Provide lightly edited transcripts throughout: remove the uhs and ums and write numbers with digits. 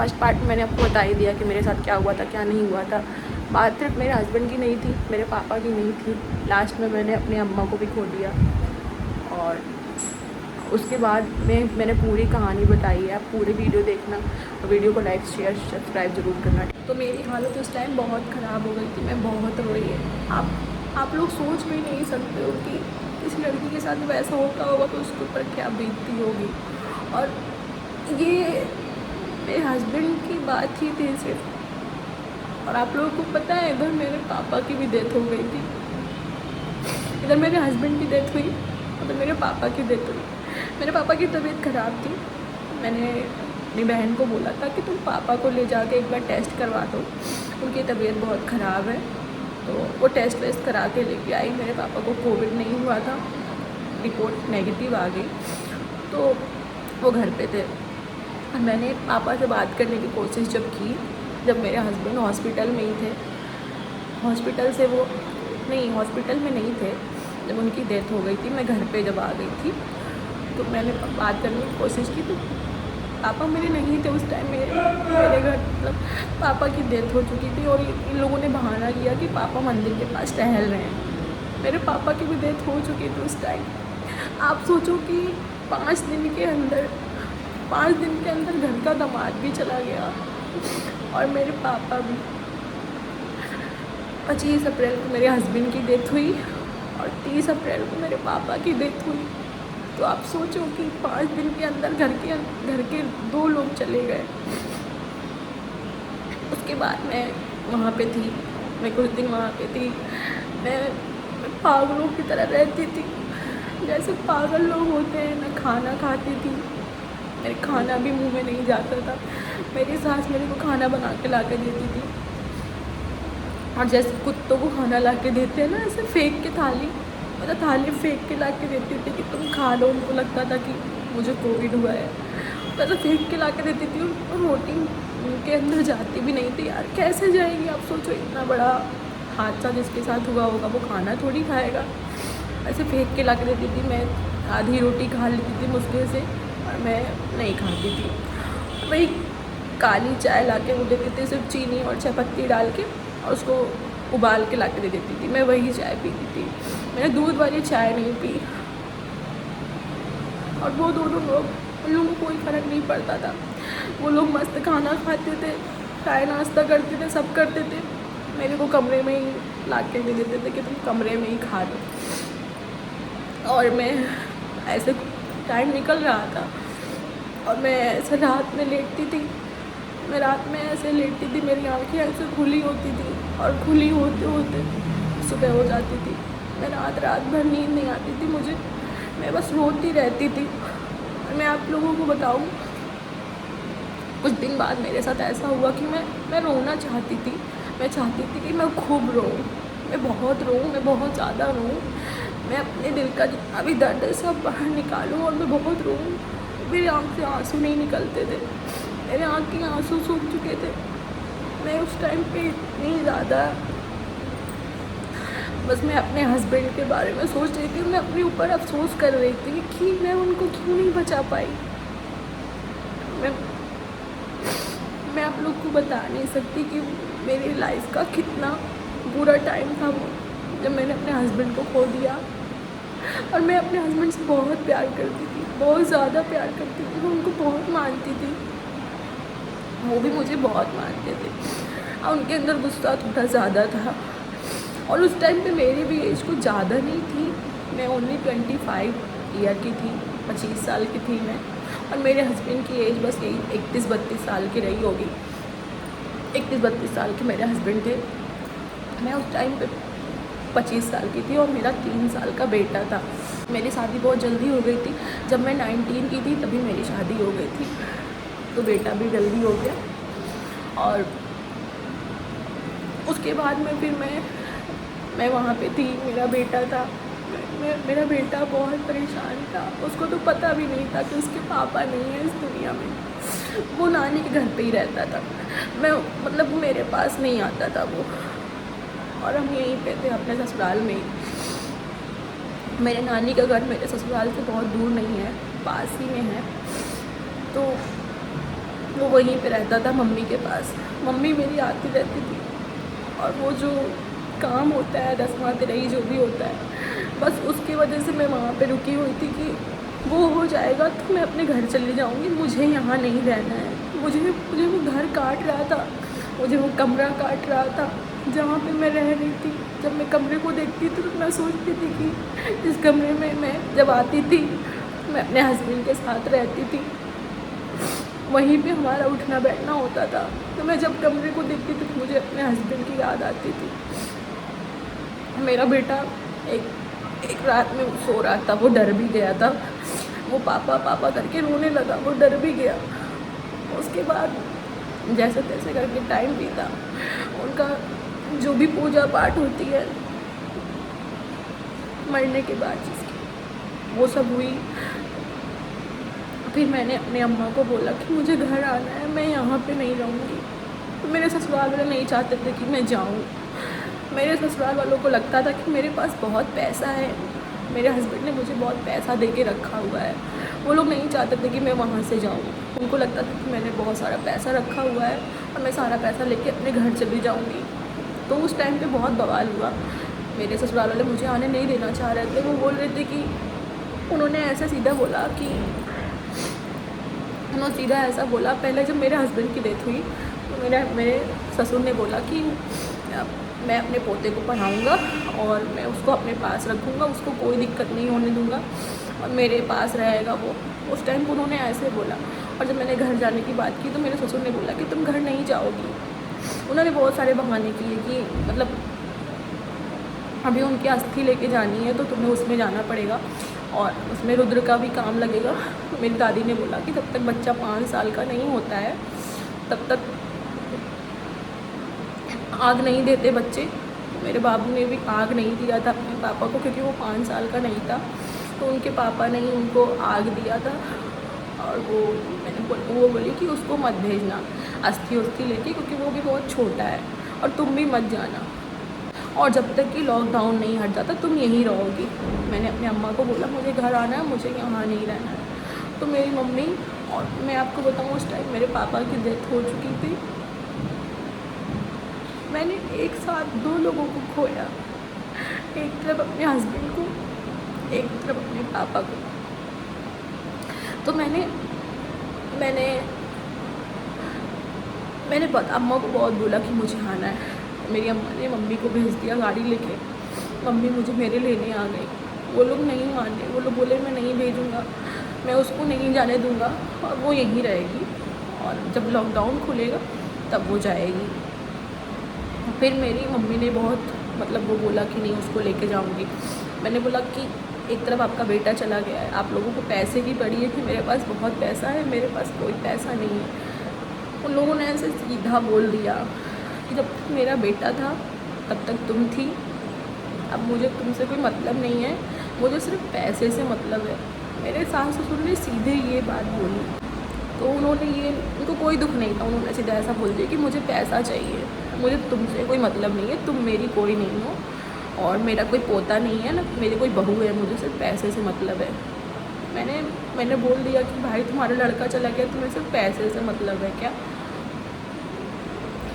First part में मैंने आपको बता ही दिया कि मेरे साथ क्या हुआ था क्या नहीं हुआ था। बात सिर्फ मेरे हस्बैंड की नहीं थी, मेरे पापा की नहीं थी, लास्ट में मैंने अपनी अम्मा को भी खो दिया। और उसके बाद मैंने पूरी कहानी बताई है। आप पूरी वीडियो देखना और वीडियो को लाइक शेयर सब्सक्राइब ज़रूर करना। तो मेरी हालत उस टाइम बहुत ख़राब हो गई थी, मैं बहुत रोई है। आप लोग सोच भी नहीं सकते हो कि इस लड़की के साथ वैसा होता होगा तो उसके ऊपर क्या बीतती होगी। और ये मेरे हस्बैंड की बात ही थी सिर्फ। और आप लोगों को पता है इधर मेरे पापा की भी डेथ हो गई थी, इधर मेरे हस्बैंड की डेथ हुई, उधर मेरे पापा की डेथ हुई। मेरे पापा की तबीयत ख़राब थी, मैंने अपनी बहन को बोला था कि तुम पापा को ले जाके एक बार टेस्ट करवा दो, उनकी तबीयत बहुत ख़राब है। तो वो टेस्ट वेस्ट करा के लेके आई। मेरे पापा को कोविड नहीं हुआ था, रिपोर्ट नेगेटिव आ गई, तो वो घर पे थे। और मैंने पापा से बात करने की कोशिश जब की, जब मेरे हस्बैंड हॉस्पिटल में ही थे, हॉस्पिटल से वो नहीं, हॉस्पिटल में नहीं थे जब उनकी डेथ हो गई थी, मैं घर पे जब आ गई थी तो मैंने बात करने की कोशिश की। तो पापा मेरे नहीं थे उस टाइम, मेरे घर मतलब पापा की डेथ हो चुकी थी। और इन लोगों ने बहाना किया कि पापा मंदिर के पास टहल रहे हैं। मेरे पापा की भी डेथ हो चुकी थी उस टाइम। आप सोचो कि 5 दिन के अंदर घर का दामाद भी चला गया और मेरे पापा भी। 25 अप्रैल को मेरे हस्बैंड की डेथ हुई और 30 अप्रैल को मेरे पापा की डेथ हुई। तो आप सोचो कि 5 दिन के अंदर घर के 2 लोग चले गए। उसके बाद मैं वहाँ पे थी, मैं कुछ दिन वहाँ पे थी। मैं पागलों की तरह रहती थी, जैसे पागल लोग होते हैं। मैं खाना खाती थी, मेरे खाना भी मुंह में नहीं जाता था। मेरी सास मेरे को खाना बना के ला के देती थी, और जैसे कुत्तों को खाना ला के देते हैं ना, ऐसे फेंक के थाली, मतलब थाली फेंक के ला के देती थी कि तुम खा लो। उनको लगता था कि मुझे कोविड हुआ है, तो ऐसे फेंक के ला के देती थी। और रोटी उनके अंदर जाती भी नहीं थी यार, कैसे जाएगी। आप सोचो इतना बड़ा हादसा जिसके साथ हुआ होगा वो खाना थोड़ी खाएगा। ऐसे फेंक के ला के देती थी। मैं आधी रोटी खा लेती थी मुश्किल से, और मैं नहीं खाती थी। वही काली चाय ला के वो देती थी, सिर्फ चीनी और चाय पत्ती डाल के, और उसको उबाल के ला के दे देती थी। मैं वही चाय पीती थी, मैंने दूध वाली चाय नहीं पी। और वो दोनों लोग, उन लोगों को कोई फ़र्क नहीं पड़ता था। वो लोग मस्त खाना खाते थे, चाय नाश्ता करते थे, सब करते थे। मेरे को कमरे में ही ला के दे देते थे कि तुम कमरे में ही खा लो। और मैं ऐसे टाइम निकल रहा था और मैं ऐसे रात में लेटती थी। मैं रात में ऐसे लेटती थी, मेरी आँखें ऐसे खुली होती थी, और खुली होते होते सुबह हो जाती थी। मैं रात भर नींद नहीं आती थी मुझे, मैं बस रोती रहती थी। और मैं आप लोगों को बताऊं, कुछ दिन बाद मेरे साथ ऐसा हुआ कि मैं रोना चाहती थी। मैं चाहती थी कि मैं खूब रोऊं, मैं बहुत रोऊं, मैं बहुत ज़्यादा रोऊं। मैं अपने दिल का जितना भी दर्द है सब बाहर निकालूं और मैं बहुत रोऊं। मेरी आँख से आंसू नहीं निकलते थे, मेरे आँख के आंसू सूख चुके थे। मैं उस टाइम पे इतनी ज़्यादा बस मैं अपने हस्बैंड के बारे में सोच रही थी। मैं अपने ऊपर अफसोस कर रही थी कि मैं उनको क्यों नहीं बचा पाई। मैं आप लोग को बता नहीं सकती कि मेरी लाइफ का कितना बुरा टाइम था वो, जब मैंने अपने हस्बैंड को खो दिया। और मैं अपने हस्बैंड से बहुत प्यार करती थी, बहुत ज़्यादा प्यार करती थी। मैं उनको बहुत मानती थी, वो भी मुझे बहुत मानते थे। और उनके अंदर गुस्सा थोड़ा ज़्यादा था। और उस टाइम पे मेरी भी एज कुछ ज़्यादा नहीं थी, मैं ओनली 25 ईयर की थी, 25 साल की थी मैं। और मेरे हस्बैंड की एज बस यही 31-32 साल की रही होगी। 31-32 साल के मेरे हस्बैंड थे। मैं उस टाइम पे 25 साल की थी और मेरा 3 साल का बेटा था। मेरी शादी बहुत जल्दी हो गई थी, जब मैं 19 की थी तभी मेरी शादी हो गई थी, तो बेटा भी जल्दी हो गया। और उसके बाद में फिर मैं वहाँ पे थी, मेरा बेटा था। मेरा बेटा बहुत परेशान था, उसको तो पता भी नहीं था कि उसके पापा नहीं है इस दुनिया में। वो नानी के घर पे ही रहता था, मैं मतलब मेरे पास नहीं आता था वो। और हम यहीं पे थे अपने ससुराल में ही। मेरे नानी का घर मेरे ससुराल से बहुत दूर नहीं है, पास ही में है। तो वो वहीं पे रहता था मम्मी के पास। मम्मी मेरी आती रहती थी और वो जो काम होता है रस्मा तिरई जो भी होता है, बस उसकी वजह से मैं वहाँ पे रुकी हुई थी कि वो हो जाएगा तो मैं अपने घर चली जाऊँगी, मुझे यहाँ नहीं रहना है। मुझे वो घर काट रहा था, मुझे वो कमरा काट रहा था जहाँ पे मैं रह रही थी। जब मैं कमरे को देखती थी तो मैं सोचती थी कि इस कमरे में मैं जब आती थी मैं अपने हस्बैंड के साथ रहती थी, वहीं पे हमारा उठना बैठना होता था। तो मैं जब कमरे को देखती थी तो मुझे अपने हस्बैंड की याद आती थी। मेरा बेटा एक रात में सो रहा था, वो डर भी गया था, वो पापा पापा करके रोने लगा, वो डर भी गया। उसके बाद जैसे तैसे करके टाइम बीता, उनका जो भी पूजा पाठ होती है मरने के बाद जिसकी, वो सब हुई। फिर मैंने अपने अम्मा को बोला कि मुझे घर आना है, मैं यहाँ पे नहीं रहूँगी। तो मेरे ससुराल वाले नहीं चाहते थे कि मैं जाऊँ। मेरे ससुराल वालों को लगता था कि मेरे पास बहुत पैसा है, मेरे हस्बैंड ने मुझे बहुत पैसा दे के रखा हुआ है। वो लोग नहीं चाहते थे कि मैं वहाँ से जाऊँ। उनको लगता था कि मैंने बहुत सारा पैसा रखा हुआ है और मैं सारा पैसा लेके अपने घर चली जाऊँगी। तो उस टाइम पे बहुत बवाल हुआ। मेरे ससुराल वाले मुझे आने नहीं देना चाह रहे थे। वो बोल रहे थे कि उन्होंने ऐसा सीधा बोला कि उन्होंने सीधा ऐसा बोला, पहले जब मेरे हस्बैंड की डेथ हुई तो मेरे ससुर ने बोला कि मैं अपने पोते को पढ़ाऊँगा और मैं उसको अपने पास रखूँगा, उसको कोई दिक्कत नहीं होने दूँगा और मेरे पास रहेगा वो। उस टाइम पर उन्होंने ऐसे बोला। और जब मैंने घर जाने की बात की तो मेरे ससुर ने बोला कि तुम घर नहीं जाओगी। उन्होंने बहुत सारे बहाने किए कि मतलब अभी उनकी अस्थि लेके जानी है तो तुम्हें उसमें जाना पड़ेगा और उसमें रुद्र का भी काम लगेगा। मेरी दादी ने बोला कि जब तक बच्चा 5 साल का नहीं होता है तब तक आग नहीं देते बच्चे। मेरे बाबू ने भी आग नहीं दिया था अपने पापा को, क्योंकि वो 5 साल का नहीं था। तो उनके पापा ने ही उनको आग दिया था और वो बोली कि उसको मत भेजना अस्थि उस्थि लेके, क्योंकि वो भी बहुत छोटा है और तुम भी मत जाना, और जब तक कि लॉकडाउन नहीं हट जाता तुम यहीं रहोगी। मैंने अपने अम्मा को बोला मुझे घर आना है, मुझे यहाँ नहीं रहना है। तो मेरी मम्मी, और मैं आपको बताऊँ उस टाइम मेरे पापा की डेथ हो चुकी थी। मैंने एक साथ 2 लोगों को खोया, एक तरफ अपने हस्बैंड को, एक तरफ अपने पापा को। तो मैंने अम्मा को बहुत बोला कि मुझे आना है। मेरी अम्मा ने मम्मी को भेज दिया गाड़ी लेके। मम्मी मुझे मेरे लेने आ गई। वो लोग नहीं माने, वो लोग बोले मैं नहीं भेजूँगा, मैं उसको नहीं जाने दूँगा और वो यहीं रहेगी और जब लॉकडाउन खुलेगा तब वो जाएगी। फिर मेरी मम्मी ने बहुत वो बोला कि नहीं उसको लेके जाऊँगी। मैंने बोला कि एक तरफ आपका बेटा चला गया है, आप लोगों को पैसे की पड़ी है कि मेरे पास बहुत पैसा है, मेरे पास कोई पैसा नहीं है। उन लोगों ने ऐसे सीधा बोल दिया कि जब मेरा बेटा था तब तक तुम थी, अब मुझे तुमसे कोई मतलब नहीं है, मुझे सिर्फ पैसे से मतलब है। मेरे सास ससुर ने सीधे ये बात बोली। तो उनको कोई दुख नहीं था, उन्होंने सीधा ऐसा बोल दिया कि मुझे पैसा चाहिए, मुझे तुमसे कोई मतलब नहीं है, तुम मेरी कोई नहीं हो और मेरा कोई पोता नहीं है ना मेरी कोई बहू है, मुझे सिर्फ पैसे से मतलब है। मैंने बोल दिया कि भाई तुम्हारा लड़का चला गया, तुम्हें सिर्फ पैसे से मतलब है क्या?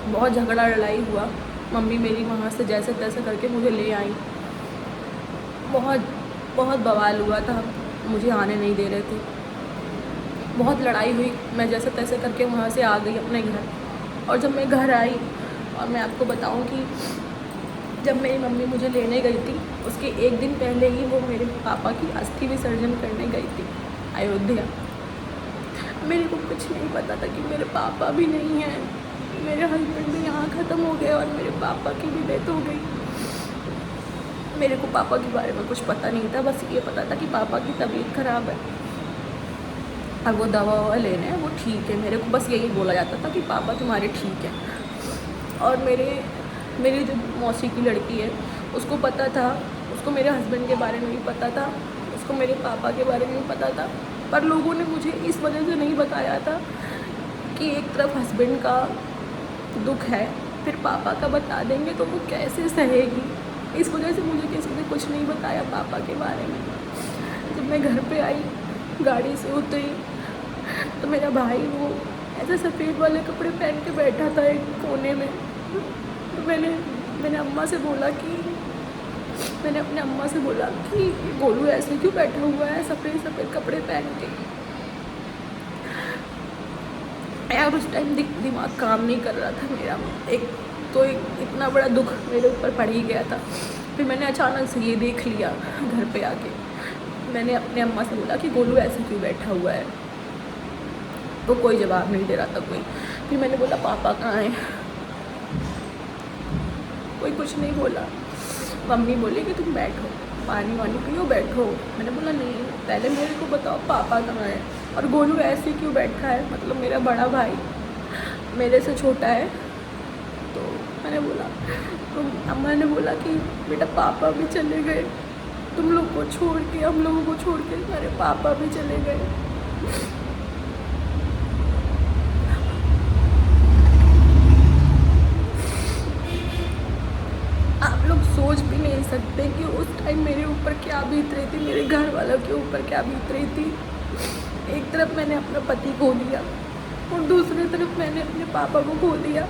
बहुत झगड़ा लड़ाई हुआ। मम्मी मेरी वहाँ से जैसे तैसे करके मुझे ले आई। बहुत बवाल हुआ था, मुझे आने नहीं दे रहे थे। बहुत लड़ाई हुई, मैं जैसे तैसे करके वहाँ से आ गई अपने घर। और जब मैं घर आई, और मैं आपको बताऊँ कि जब मेरी मम्मी मुझे लेने गई थी उसके 1 दिन पहले ही वो मेरे पापा की अस्थि विसर्जन करने गई थी अयोध्या। मेरे को कुछ नहीं पता था कि मेरे पापा भी नहीं हैं, मेरे हस्बैंड भी यहाँ ख़त्म हो गए और मेरे पापा की भी डेथ हो गई। मेरे को पापा के बारे में कुछ पता नहीं था, बस ये पता था कि पापा की तबीयत ख़राब है और वो दवा ववा लेने हैं, वो ठीक है। मेरे को बस यही बोला जाता था कि पापा तुम्हारे ठीक है। और मेरी जो मौसी की लड़की है उसको पता था, उसको मेरे हस्बैंड के बारे में भी पता था, उसको मेरे पापा के बारे में भी पता था, पर लोगों ने मुझे इस वजह से नहीं बताया था कि एक तरफ हस्बैंड का दुख है, फिर पापा का बता देंगे तो वो कैसे सहेगी। इस वजह से मुझे किसी ने कुछ नहीं बताया पापा के बारे में। जब मैं घर पे आई, गाड़ी से उतरी तो मेरा भाई वो ऐसे सफ़ेद वाले कपड़े पहन के बैठा था एक कोने में। तो मैंने अम्मा से बोला कि मैंने अपने अम्मा से बोला कि गोलू ऐसे क्यों बैठा हुआ है सफ़ेद सफ़ेद कपड़े पहन के। यार उस टाइम दिमाग काम नहीं कर रहा था मेरा। एक इतना बड़ा दुख मेरे ऊपर पड़ ही गया था। फिर मैंने अचानक से ये देख लिया घर पे आके। मैंने अपने अम्मा से बोला कि गोलू ऐसे क्यों बैठा हुआ है। तो कोई जवाब नहीं दे रहा था कोई। फिर मैंने बोला पापा कहाँ हैं। कोई कुछ नहीं बोला। मम्मी बोली कि तुम बैठो, पानी वानी पियो, बैठो। मैंने बोला नहीं, पहले मेरे को बताओ पापा कहाँ है और गोलू ऐसे क्यों बैठा है। मतलब मेरा बड़ा भाई मेरे से छोटा है। तो मैंने बोला, तो अम्मा ने बोला कि बेटा पापा भी चले गए, तुम लोग को छोड़ के, हम लोगों को छोड़ के मेरे पापा भी चले गए। आप लोग सोच भी नहीं सकते कि उस टाइम मेरे ऊपर क्या बीत रही थी, मेरे घर वालों के ऊपर क्या बीत रही थी। एक तरफ मैंने अपना पति खो दिया और दूसरी तरफ मैंने अपने पापा को खो दिया।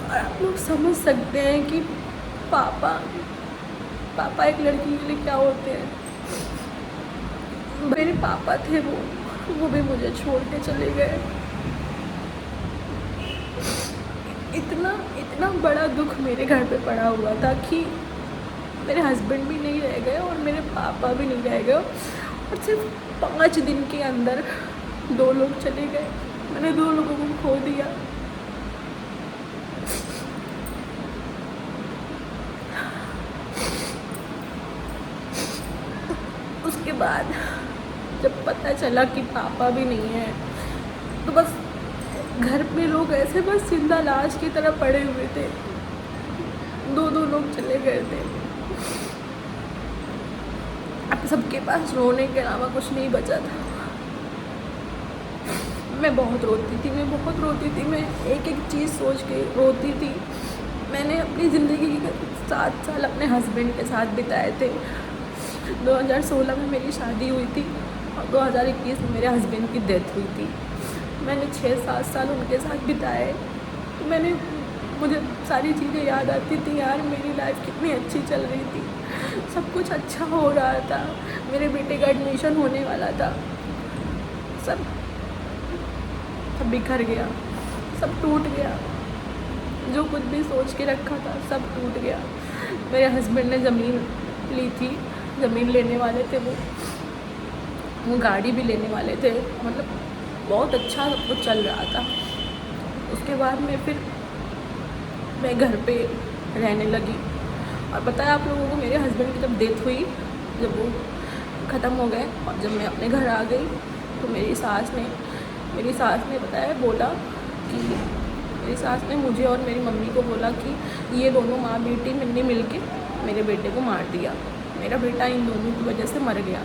और आप लोग समझ सकते हैं कि पापा एक लड़की के लिए क्या होते हैं। मेरे पापा थे वो भी मुझे छोड़ के चले गए। इतना बड़ा दुख मेरे घर पे पड़ा हुआ था कि मेरे हस्बैंड भी नहीं रह गए और मेरे पापा भी नहीं रह गए और सिर्फ 5 दिन के अंदर 2 लोग चले गए। मैंने 2 लोगों को खो दिया। उसके बाद जब पता चला कि पापा भी नहीं है तो बस घर पे लोग ऐसे बस जिंदा लाश की तरह पड़े हुए थे। 2 लोग चले गए थे। अब सबके पास रोने के अलावा कुछ नहीं बचा था। मैं बहुत रोती थी, मैं एक चीज़ सोच के रोती थी। मैंने अपनी ज़िंदगी के 7 साल अपने हस्बैंड के साथ बिताए थे। 2016 में मेरी शादी हुई थी और 2021 में मेरे हस्बैंड की डेथ हुई थी। मैंने 6-7 साल उनके साथ बिताए। मुझे सारी चीज़ें याद आती थी। यार मेरी लाइफ कितनी अच्छी चल रही थी, सब कुछ अच्छा हो रहा था, मेरे बेटे का एडमिशन होने वाला था। सब बिखर गया, सब टूट गया। जो कुछ भी सोच के रखा था सब टूट गया। मेरे हस्बैंड ने ज़मीन ली थी, ज़मीन लेने वाले थे वो गाड़ी भी लेने वाले थे। मतलब बहुत अच्छा सब कुछ चल रहा था। उसके बाद में फिर मैं घर पे रहने लगी और बताया आप लोगों को मेरे हस्बैंड की जब डेथ हुई, जब वो ख़त्म हो गए और जब मैं अपने घर आ गई तो मेरी सास ने बताया, बोला कि मेरी सास ने मुझे और मेरी मम्मी को बोला कि ये दोनों माँ बेटी ने मिल के मेरे बेटे को मार दिया। मेरा बेटा इन दोनों की वजह से मर गया।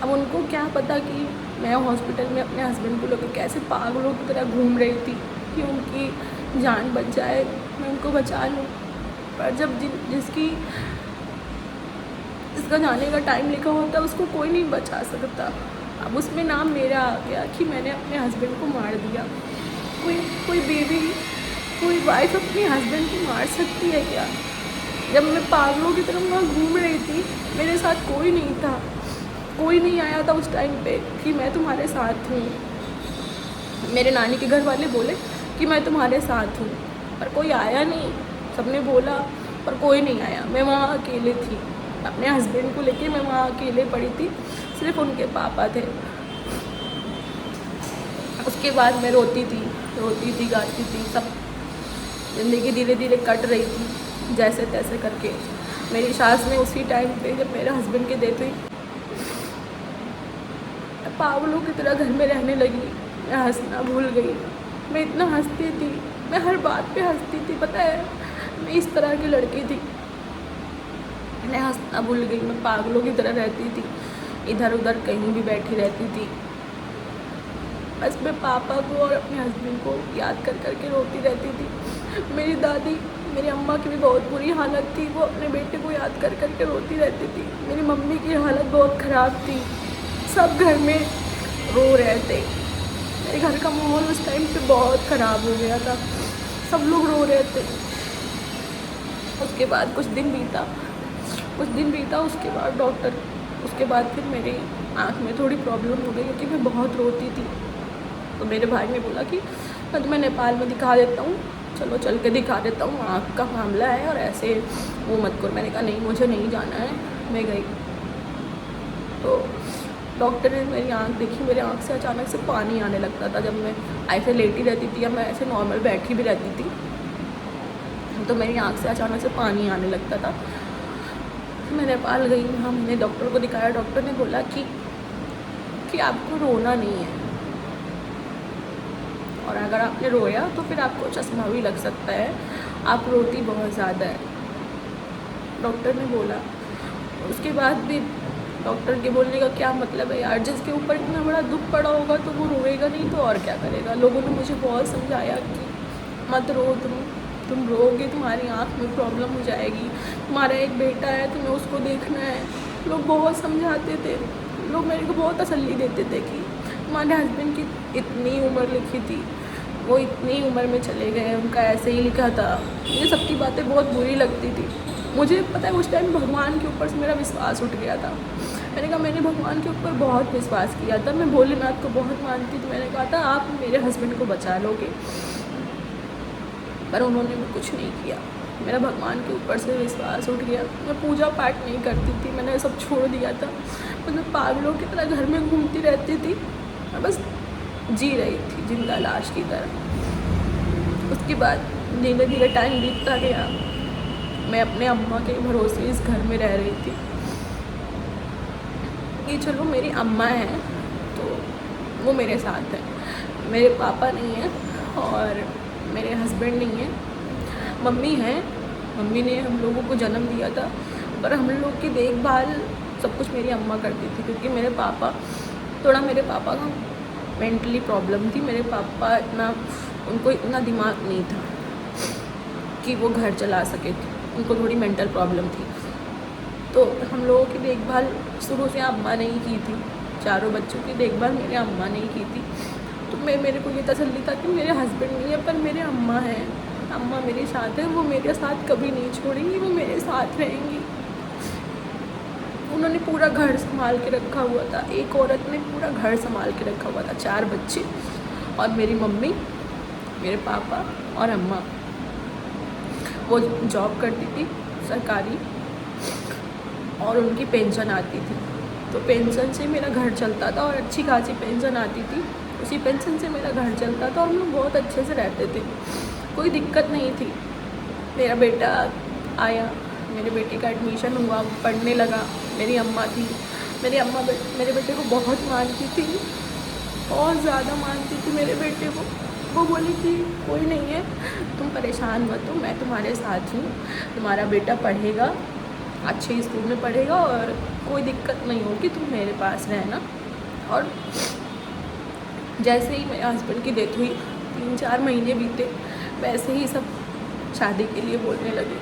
अब उनको क्या पता कि मैं हॉस्पिटल में अपने हस्बैंड को लेकर कैसे पागलों की तरह घूम रही थी कि उनकी जान बच जाए, मैं उनको बचा लूँ। पर जब जिसका जाने का टाइम लिखा होता है उसको कोई नहीं बचा सकता। अब उसमें नाम मेरा आ गया कि मैंने अपने हस्बैंड को मार दिया। कोई बेबी, कोई वाइफ अपने हस्बैंड को मार सकती है क्या? जब मैं पागलों की तरह वहाँ घूम रही थी, मेरे साथ कोई नहीं था, कोई नहीं आया था उस टाइम पे कि मैं तुम्हारे साथ हूँ। मेरे नानी के घर वाले बोले कि मैं तुम्हारे साथ हूँ, पर कोई आया नहीं। सबने बोला पर कोई नहीं आया। मैं वहाँ अकेले थी, अपने हस्बैंड को लेके मैं वहाँ अकेले पड़ी थी, सिर्फ उनके पापा थे। उसके बाद मैं रोती थी, गाती थी। सब ज़िंदगी धीरे धीरे कट रही थी जैसे तैसे करके। मेरी सास ने उसी टाइम पे जब मेरे हस्बैंड की डेथ हुई, पागलों की तरह घर में रहने लगी। मैं हंसना भूल गई। मैं इतना हंसती थी, मैं हर बात पे हंसती थी। पता है मैं इस तरह की लड़की थी। मैं हंसना भूल गई, मैं पागलों की तरह रहती थी, इधर उधर कहीं भी बैठी रहती थी। बस मैं पापा को और अपने हस्बैंड को याद कर करके रोती रहती थी। मेरी दादी, मेरी अम्मा की भी बहुत बुरी हालत थी, वो अपने बेटे को याद कर करके रोती रहती थी। मेरी मम्मी की हालत बहुत ख़राब थी। सब घर में रो रहे थे। मेरे घर का माहौल उस टाइम पे बहुत ख़राब हो गया था, सब लोग रो रहे थे। उसके बाद कुछ दिन बीता उसके बाद उसके बाद फिर मेरी आँख में थोड़ी प्रॉब्लम हो गई क्योंकि मैं बहुत रोती थी। तो मेरे भाई ने बोला कि मैं तुम्हें नेपाल में दिखा देता हूँ, चलो चल के दिखा देता हूँ, आँख का मामला है और ऐसे वो मत करो। मैंने कहा नहीं, मुझे नहीं जाना है। मैं गई तो डॉक्टर ने मेरी आँख देखी, मेरी आँख से अचानक से पानी आने लगता था। जब मैं ऐसे लेटी रहती थी या मैं ऐसे नॉर्मल बैठी भी रहती थी तो मेरी आँख से अचानक से पानी आने लगता था। मैं नेपाल गई, वहाँ मैंने डॉक्टर को दिखाया। डॉक्टर ने बोला कि आपको रोना नहीं है और अगर आपने रोया तो फिर आपको चश्मा भी लग सकता है, आप रोती बहुत ज़्यादा है, डॉक्टर ने बोला। उसके बाद भी डॉक्टर के बोलने का क्या मतलब है यार, जिसके ऊपर इतना बड़ा दुख पड़ा होगा तो वो रोएगा नहीं तो और क्या करेगा। लोगों ने मुझे बहुत समझाया कि मत रो, तुम रोओगे तुम्हारी आँख में प्रॉब्लम हो जाएगी, तुम्हारा एक बेटा है, तुम्हें उसको देखना है। लोग बहुत समझाते थे, लोग मेरे को बहुत तसल्ली देते थे कि तुम्हारे हस्बैंड की इतनी उम्र लिखी थी, वो इतनी उम्र में चले गए, उनका ऐसे ही लिखा था। ये सब की बातें बहुत बुरी लगती थी मुझे। पता है उस टाइम भगवान के ऊपर से मेरा विश्वास उठ गया था। मैंने कहा मैंने भगवान के ऊपर बहुत विश्वास किया था, मैं भोलेनाथ को बहुत मानती थी। मैंने कहा था आप मेरे हस्बैंड को बचा लोगे, पर उन्होंने भी कुछ नहीं किया। मेरा भगवान के ऊपर से विश्वास उठ गया। मैं पूजा पाठ नहीं करती थी, मैंने सब छोड़ दिया था। मतलब पागलों की तरह घर में घूमती रहती थी, मैं बस जी रही थी जिंदा लाश की तरह। उसके बाद धीरे धीरे टाइम बीतता गया, मैं अपने अम्मा के भरोसे इस घर में रह रही थी कि चलो मेरी अम्मा है तो वो मेरे साथ है, मेरे पापा नहीं है और मेरे हस्बैंड नहीं है। मम्मी है, मम्मी ने हम लोगों को जन्म दिया था, पर हम लोग की देखभाल सब कुछ मेरी अम्मा करती थी क्योंकि मेरे पापा का मेंटली प्रॉब्लम थी। मेरे पापा उनको इतना दिमाग नहीं था कि वो घर चला सके, उनको थोड़ी मेंटल प्रॉब्लम थी। तो हम लोगों की देखभाल शुरू से अम्मा ने ही की थी, चारों बच्चों की देखभाल मेरे अम्मा ने ही की थी। तो मेरे को ये तसल्ली था कि मेरे हस्बैंड नहीं है पर मेरे अम्मा हैं, अम्मा मेरे साथ है, वो मेरे साथ कभी नहीं छोड़ेंगी, वो मेरे साथ रहेंगी। उन्होंने पूरा घर संभाल के रखा हुआ था, एक औरत ने पूरा घर संभाल के रखा हुआ था, 4 बच्चे और मेरी मम्मी, मेरे पापा और अम्मा। वो जॉब करती थी सरकारी और उनकी पेंशन आती थी, तो पेंशन से मेरा घर चलता था और अच्छी खासी पेंशन आती थी, उसी पेंशन से मेरा घर चलता था और हम लोग बहुत अच्छे से रहते थे, कोई दिक्कत नहीं थी। मेरा बेटा आया, मेरे बेटे का एडमिशन हुआ, पढ़ने लगा। मेरी अम्मा थी, मेरी अम्मा मेरे बेटे को बहुत मानती थी, बहुत ज़्यादा मानती थी मेरे बेटे को। वो बोली कि कोई नहीं है, तुम परेशान मत हो, मैं तुम्हारे साथ हूँ, तुम्हारा बेटा पढ़ेगा, अच्छे स्कूल में पढ़ेगा और कोई दिक्कत नहीं होगी, तुम मेरे पास रहना। और जैसे ही मेरे हस्बैंड की डेथ हुई, 3-4 महीने बीते, वैसे ही सब शादी के लिए बोलने लगे,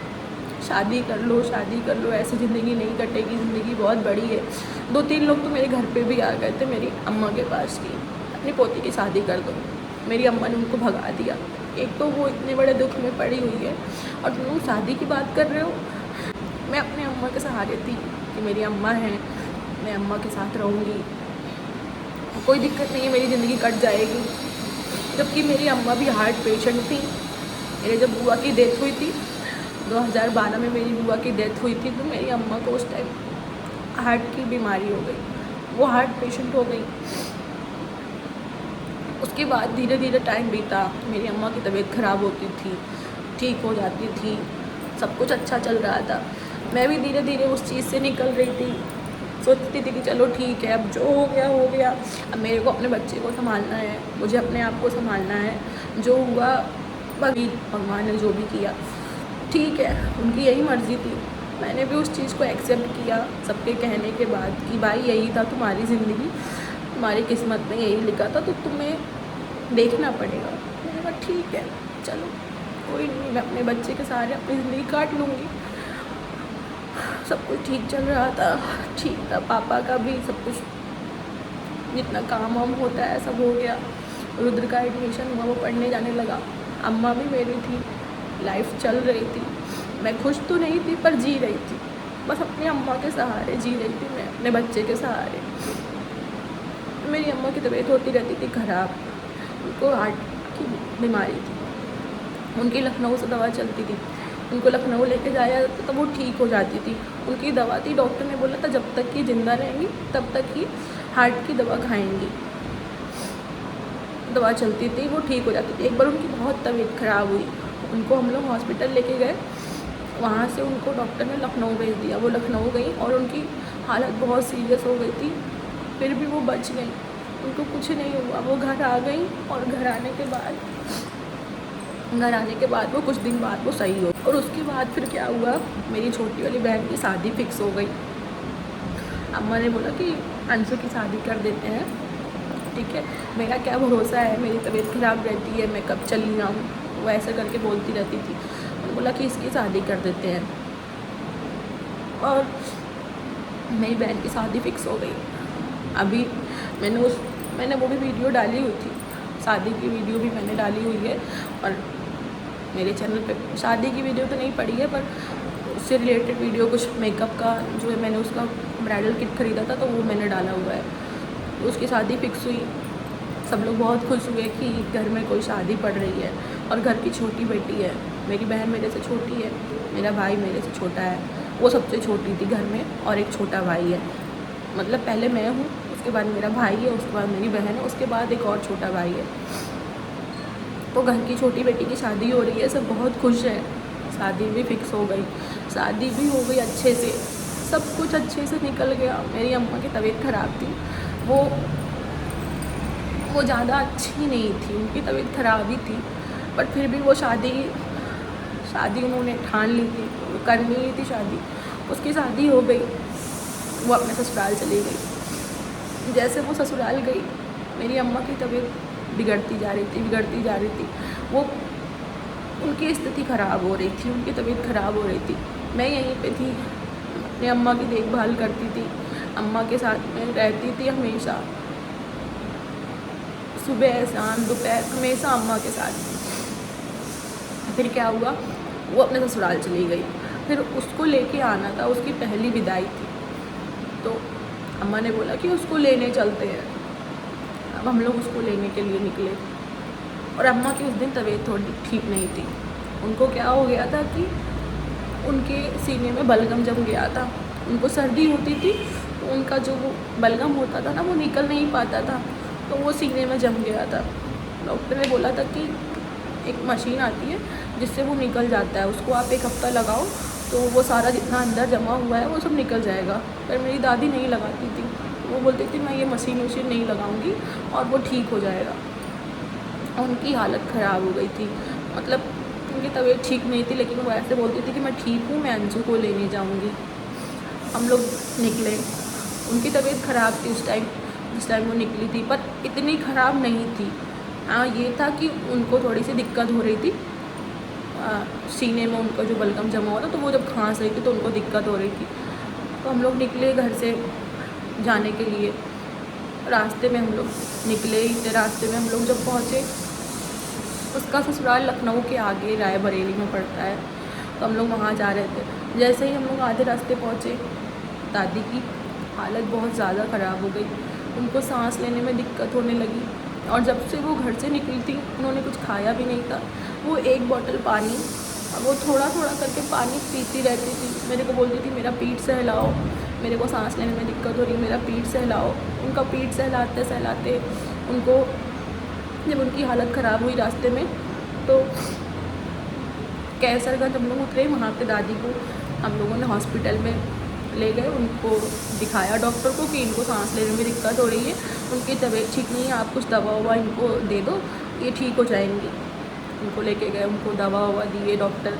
शादी कर लो, ऐसी ज़िंदगी नहीं कटेगी, ज़िंदगी बहुत बड़ी है। 2-3 लोग तो मेरे घर पे भी आ गए थे मेरी अम्मा के पास कि अपनी पोती की शादी कर दो। मेरी अम्मा ने उनको भगा दिया। एक तो वो इतने बड़े दुख में पड़ी हुई है और तुम लोग शादी की बात कर रहे हो। मैं अपने अम्मा के सहारे थी कि मेरी अम्मा है, मैं अम्मा के साथ रहूँगी, कोई दिक्कत नहीं है, मेरी ज़िंदगी कट जाएगी। जबकि मेरी अम्मा भी हार्ट पेशेंट थी। मेरे जब बुआ की डेथ हुई थी 2012 में, मेरी बुआ की डेथ हुई थी, तो मेरी अम्मा को उस टाइम हार्ट की बीमारी हो गई, वो हार्ट पेशेंट हो गई। उसके बाद धीरे धीरे टाइम बीता, मेरी अम्मा की तबीयत ख़राब होती थी, ठीक हो जाती थी, सब कुछ अच्छा चल रहा था। मैं भी धीरे धीरे उस चीज़ से निकल रही थी, सोचती थी कि चलो ठीक है, अब जो हो गया हो गया, अब मेरे को अपने बच्चे को संभालना है, मुझे अपने आप को संभालना है, जो हुआ भगवान ने जो भी किया ठीक है, उनकी यही मर्ज़ी थी। मैंने भी उस चीज़ को एक्सेप्ट किया सबके कहने के बाद कि भाई यही था तुम्हारी ज़िंदगी, तुम्हारी किस्मत में यही लिखा था, तो तुम्हें देखना पड़ेगा। मैंने कहा ठीक है, चलो कोई नहीं, मैं अपने बच्चे के सहारे अपनी ज़िंदगी काट लूँगी। सब कुछ ठीक चल रहा था, ठीक था, पापा का भी सब कुछ जितना काम वाम होता है सब हो गया। रुद्र का एडमिशन हुआ, वो पढ़ने जाने लगा। अम्मा भी मेरी थी, लाइफ चल रही थी। मैं खुश तो नहीं थी पर जी रही थी, बस अपनी अम्मा के सहारे जी रही थी मैं, अपने बच्चे के सहारे। मेरी अम्मा की तबीयत होती रहती थी ख़राब, उनको हार्ट की बीमारी थी। उनकी लखनऊ से दवा चलती थी, उनको लखनऊ लेके जाया जाता तो वो ठीक हो जाती थी। उनकी दवा थी, डॉक्टर ने बोला था जब तक कि ज़िंदा रहेंगी तब तक ही हार्ट की दवा खाएंगी। दवा चलती थी, वो ठीक हो जाती थी। एक बार उनकी बहुत तबीयत ख़राब हुई, उनको हम लोग हॉस्पिटल लेके गए। वहाँ से उनको डॉक्टर ने लखनऊ भेज दिया। वो लखनऊ गई और उनकी हालत बहुत सीरियस हो गई थी, फिर भी वो बच गई, उनको कुछ नहीं हुआ। वो घर आ गई और घर आने के बाद वो कुछ दिन बाद वो सही हो। और उसके बाद फिर क्या हुआ, मेरी छोटी वाली बहन की शादी फिक्स हो गई। अम्मा ने बोला कि अंशु की शादी कर देते हैं, ठीक है। मेरा क्या भरोसा है, मेरी तबीयत ख़राब रहती है, मैं कब चली जाऊँ, वो ऐसा करके बोलती रहती थी। उन्होंने बोला कि इसकी शादी कर देते हैं और मेरी बहन की शादी फिक्स हो गई। अभी मैंने वो भी वीडियो डाली हुई थी, शादी की वीडियो भी मैंने डाली हुई है और मेरे चैनल पे शादी की वीडियो तो नहीं पड़ी है पर उससे रिलेटेड वीडियो कुछ मेकअप का जो है, मैंने उसका ब्राइडल किट ख़रीदा था तो वो मैंने डाला हुआ है। उसकी शादी फिक्स हुई, सब लोग बहुत खुश हुए कि घर में कोई शादी पड़ रही है। और घर की छोटी बेटी है, मेरी बहन मेरे से छोटी है, मेरा भाई मेरे से छोटा है। वो सबसे छोटी थी घर में और एक छोटा भाई है, मतलब पहले मैं हूँ, उसके बाद मेरा भाई है, उसके बाद मेरी बहन है, उसके बाद एक और छोटा भाई है। तो घर की छोटी बेटी की शादी हो रही है, सब बहुत खुश हैं। शादी भी फिक्स हो गई, शादी भी हो गई अच्छे से, सब कुछ अच्छे से निकल गया। मेरी अम्मा की तबीयत ख़राब थी, वो ज़्यादा अच्छी नहीं थी, उनकी तबीयत ख़राब ही थी, बट फिर भी वो शादी उन्होंने ठान ली थी, करनी ही थी शादी। उसकी शादी हो गई, वो अपने ससुराल चली गई। जैसे वो ससुराल गई, मेरी अम्मा की तबीयत बिगड़ती जा रही थी। वो उनकी स्थिति ख़राब हो रही थी, उनकी तबीयत ख़राब हो रही थी। मैं यहीं पे थी, अपनी अम्मा की देखभाल करती थी, अम्मा के साथ में रहती थी हमेशा, सुबह शाम दोपहर हमेशा अम्मा के साथ। फिर क्या हुआ, वो अपने ससुराल चली गई। फिर उसको लेके आना था, उसकी पहली विदाई थी, तो अम्मा ने बोला कि उसको लेने चलते हैं। अब हम लोग उसको लेने के लिए निकले और अम्मा की उस दिन तबीयत थोड़ी ठीक नहीं थी। उनको क्या हो गया था कि उनके सीने में बलगम जम गया था। उनको सर्दी होती थी तो उनका जो वो बलगम होता था ना, वो निकल नहीं पाता था, तो वो सीने में जम गया था। डॉक्टर ने बोला था कि एक मशीन आती है जिससे वो निकल जाता है, उसको आप 1 हफ़्ता लगाओ तो वो सारा जितना अंदर जमा हुआ है वो सब निकल जाएगा। पर मेरी दादी नहीं लगाती थी, वो बोलती थी मैं ये मशीन नहीं लगाऊंगी और वो ठीक हो जाएगा। उनकी हालत ख़राब हो गई थी, मतलब उनकी तबीयत ठीक नहीं थी, लेकिन वो ऐसे बोलती थी कि मैं ठीक हूँ, मैं अंशु को लेने जाऊँगी। हम लोग निकले, उनकी तबीयत ख़राब थी जिस टाइम वो निकली थी, पर इतनी ख़राब नहीं थी। हाँ, ये था कि उनको थोड़ी सी दिक्कत हो रही थी, सीने में उनको जो बलगम जमा हो था, तो वो जब खांस रही थी तो उनको दिक्कत हो रही थी। तो हम लोग निकले घर से जाने के लिए। रास्ते में हम लोग निकले ही थे, रास्ते में हम लोग जब पहुँचे, उसका ससुराल लखनऊ के आगे रायबरेली में पड़ता है, तो हम लोग वहाँ जा रहे थे। जैसे ही हम लोग आधे रास्ते पहुँचे, दादी की हालत बहुत ज़्यादा ख़राब हो गई, उनको सांस लेने में दिक्कत होने लगी। और जब से वो घर से निकली थी, उन्होंने कुछ खाया भी नहीं था। वो 1 बॉटल पानी, वो थोड़ा थोड़ा करके पानी पीती रहती थी। मेरे को बोलती थी मेरा पीठ सहलाओ, मेरे को सांस लेने में दिक्कत हो रही, मेरा पीठ सहलाओ। उनका पीठ सहलाते सहलाते उनको, जब उनकी हालत ख़राब हुई रास्ते में, तो कैसरगंज हम लोग उतरे, वहाँ पे दादी को हम लोगों ने हॉस्पिटल में ले गए। उनको दिखाया डॉक्टर को कि इनको सांस लेने में दिक्कत हो रही है, उनकी तबीयत ठीक नहीं है, आप कुछ दवा ववा इनको दे दो, ये ठीक हो जाएंगी। उनको लेके गए, उनको दवा ववा दिए डॉक्टर।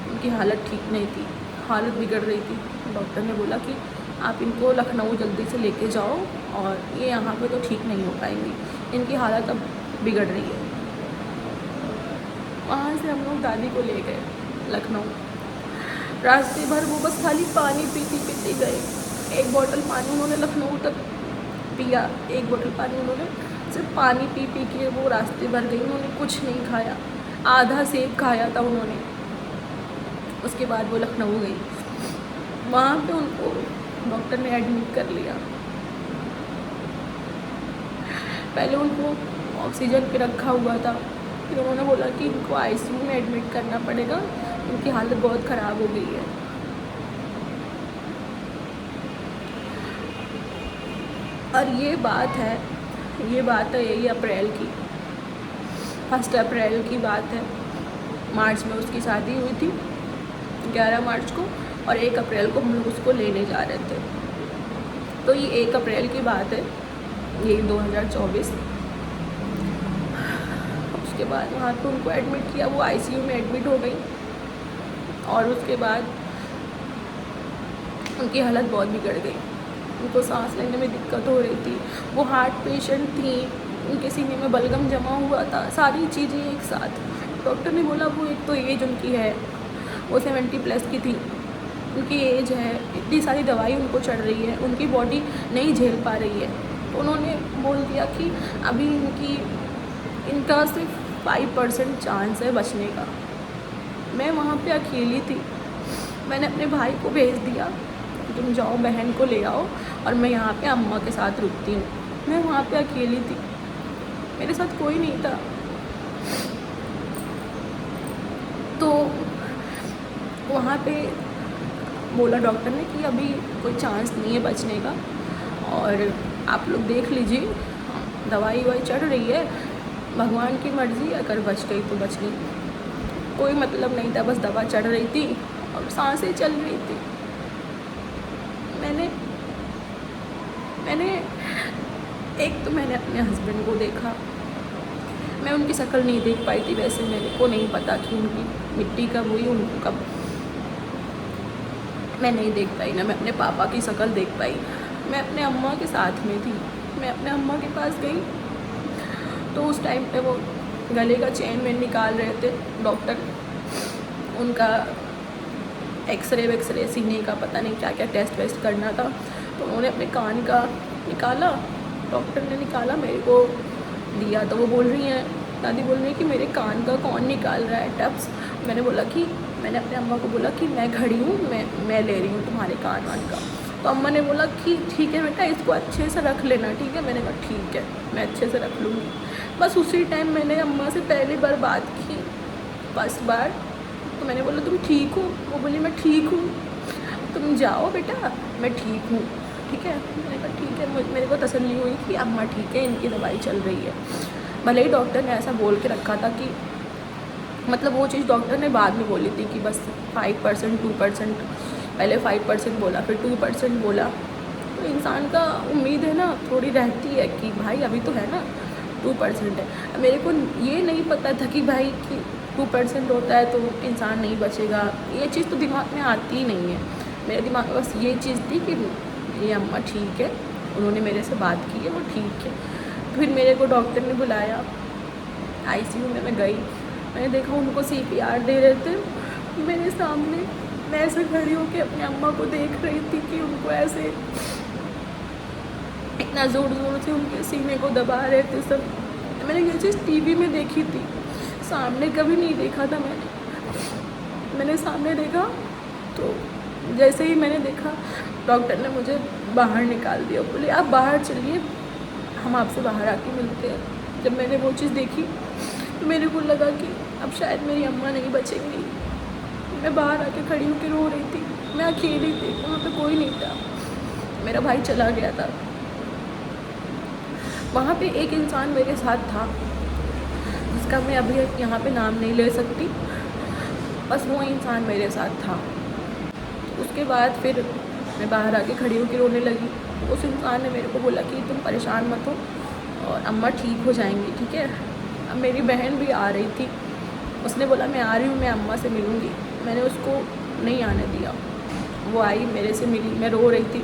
उनकी हालत ठीक नहीं थी, हालत बिगड़ रही थी। डॉक्टर ने बोला कि आप इनको लखनऊ जल्दी से लेके जाओ, और ये यहाँ पे तो ठीक नहीं हो पाएंगी, इनकी हालत अब बिगड़ रही है। वहाँ से हम लोग दादी को ले गए लखनऊ। रास्ते भर वो बस खाली पानी पीती गए। 1 बॉटल पानी उन्होंने लखनऊ तक पिया, 1 बॉटल पानी उन्होंने सिर्फ पानी पी पी के वो रास्ते भर गई। उन्होंने कुछ नहीं खाया, आधा सेब खाया था उन्होंने। उसके बाद वो लखनऊ गई, वहाँ पे उनको डॉक्टर ने एडमिट कर लिया। पहले उनको ऑक्सीजन पे रखा हुआ था, फिर उन्होंने बोला कि इनको आईसीयू में एडमिट करना पड़ेगा, उनकी हालत बहुत ख़राब हो गई है। और ये बात है यही अप्रैल की, 1 अप्रैल की बात है। मार्च में उसकी शादी हुई थी, 11 मार्च को, और 1 अप्रैल को हम लोग उसको लेने जा रहे थे। तो ये 1 अप्रैल की बात है, यही 2024। उसके बाद वहाँ पे उनको एडमिट किया, वो आईसीयू में एडमिट हो गई। और उसके बाद उनकी हालत बहुत बिगड़ गई, उनको सांस लेने में दिक्कत हो रही थी। वो हार्ट पेशेंट थी, उनके सीने में बलगम जमा हुआ था, सारी चीज़ें एक साथ। डॉक्टर ने बोला वो एक तो एज उनकी है, वो 70+ की थी, उनकी एज है, इतनी सारी दवाई उनको चढ़ रही है, उनकी बॉडी नहीं झेल पा रही है। तो उन्होंने बोल दिया कि अभी इनका सिर्फ 5% चांस है बचने का। मैं वहाँ पे अकेली थी, मैंने अपने भाई को भेज दिया कि तुम जाओ बहन को ले आओ, और मैं यहाँ पे अम्मा के साथ रुकती हूँ। मैं वहाँ पे अकेली थी, मेरे साथ कोई नहीं था। तो वहाँ पे बोला डॉक्टर ने कि अभी कोई चांस नहीं है बचने का, और आप लोग देख लीजिए, दवाई ववाई चढ़ रही है, भगवान की मर्ज़ी, अगर बच गई तो बच गई। कोई मतलब नहीं था, बस दवा चढ़ रही थी और सांसें चल रही थी। मैंने अपने हस्बैंड को देखा, मैं उनकी शक्ल नहीं देख पाई थी। वैसे मेरे को नहीं पता कि उनकी मिट्टी कब हुई, उनको कब, मैं नहीं देख पाई ना। मैं अपने पापा की शक्ल देख पाई। मैं अपने अम्मा के साथ में थी, मैं अपने अम्मा के पास गई तो उस टाइम पे वो गले का चेन में निकाल रहे थे डॉक्टर। उनका एक्सरे सीने का पता नहीं क्या क्या टेस्ट वेस्ट करना था, तो उन्होंने अपने कान का निकाला, डॉक्टर ने निकाला, मेरे को दिया। तो वो बोल रही हैं, दादी बोल रही है कि मेरे कान का कौन निकाल रहा है टप्स। मैंने अपने अम्मा को बोला कि मैं खड़ी हूँ, मैं ले रही हूँ तुम्हारे कान वान का। तो अम्मा ने बोला कि ठीक है बेटा, इसको अच्छे से रख लेना, ठीक है। मैंने कहा ठीक है, मैं अच्छे से रख लूँगी। बस उसी टाइम मैंने अम्मा से पहली बार बात की, फर्स्ट बार। तो मैंने बोला तुम ठीक हो? वो बोली मैं ठीक हूँ, तुम जाओ बेटा, मैं ठीक हूँ, ठीक है। मैंने कहा ठीक है। मेरे को तसल्ली हुई कि अम्मा ठीक है, इनकी दवाई चल रही है। भले ही डॉक्टर ने ऐसा बोल के रखा था कि, मतलब वो चीज़ डॉक्टर ने बाद में बोली थी कि बस 5% 2%, पहले 5% बोला, फिर 2% बोला। तो इंसान का उम्मीद है ना, थोड़ी रहती है कि भाई अभी तो है ना, 2% है। मेरे को ये नहीं पता था कि भाई कि 2% होता है तो इंसान नहीं बचेगा। ये चीज़ तो दिमाग में आती ही नहीं है। मेरे दिमाग में बस ये चीज़ थी कि ये अम्मा ठीक है, उन्होंने मेरे से बात की है, वो ठीक है। फिर मेरे को डॉक्टर ने बुलाया, आईसीयू में मैं गई, मैंने देखा उनको CPR दे रहे थे मेरे सामने। मैं ऐसे खड़ी होकर अपनी अम्मा को देख रही थी कि उनको ऐसे इतना ज़ोर से उनके सीने को दबा रहे थे सब। मैंने ये चीज़ टीवी में देखी थी, सामने कभी नहीं देखा था मैंने सामने देखा। तो जैसे ही मैंने देखा, डॉक्टर ने मुझे बाहर निकाल दिया, बोले आप बाहर चलिए, हम आपसे बाहर आके मिलते हैं। जब मैंने वो चीज़ देखी तो मेरे को लगा कि अब शायद मेरी अम्मा नहीं बचेंगी। मैं बाहर आके खड़ी होकर रो रही थी, मैं अकेली थी, वहाँ पे कोई नहीं था, मेरा भाई चला गया था। वहाँ पे एक इंसान मेरे साथ था जिसका मैं अभी यहाँ पे नाम नहीं ले सकती, बस वो इंसान मेरे साथ था। उसके बाद फिर मैं बाहर आके खड़ी होकर रोने लगी। उस इंसान ने मेरे को बोला कि तुम परेशान मत हो और अम्मा ठीक हो जाएंगी, ठीक है। अब मेरी बहन भी आ रही थी, उसने बोला मैं आ रही हूँ, मैं अम्मा से मिलूँगी। मैंने उसको नहीं आने दिया, वो आई, मेरे से मिली, मैं रो रही थी।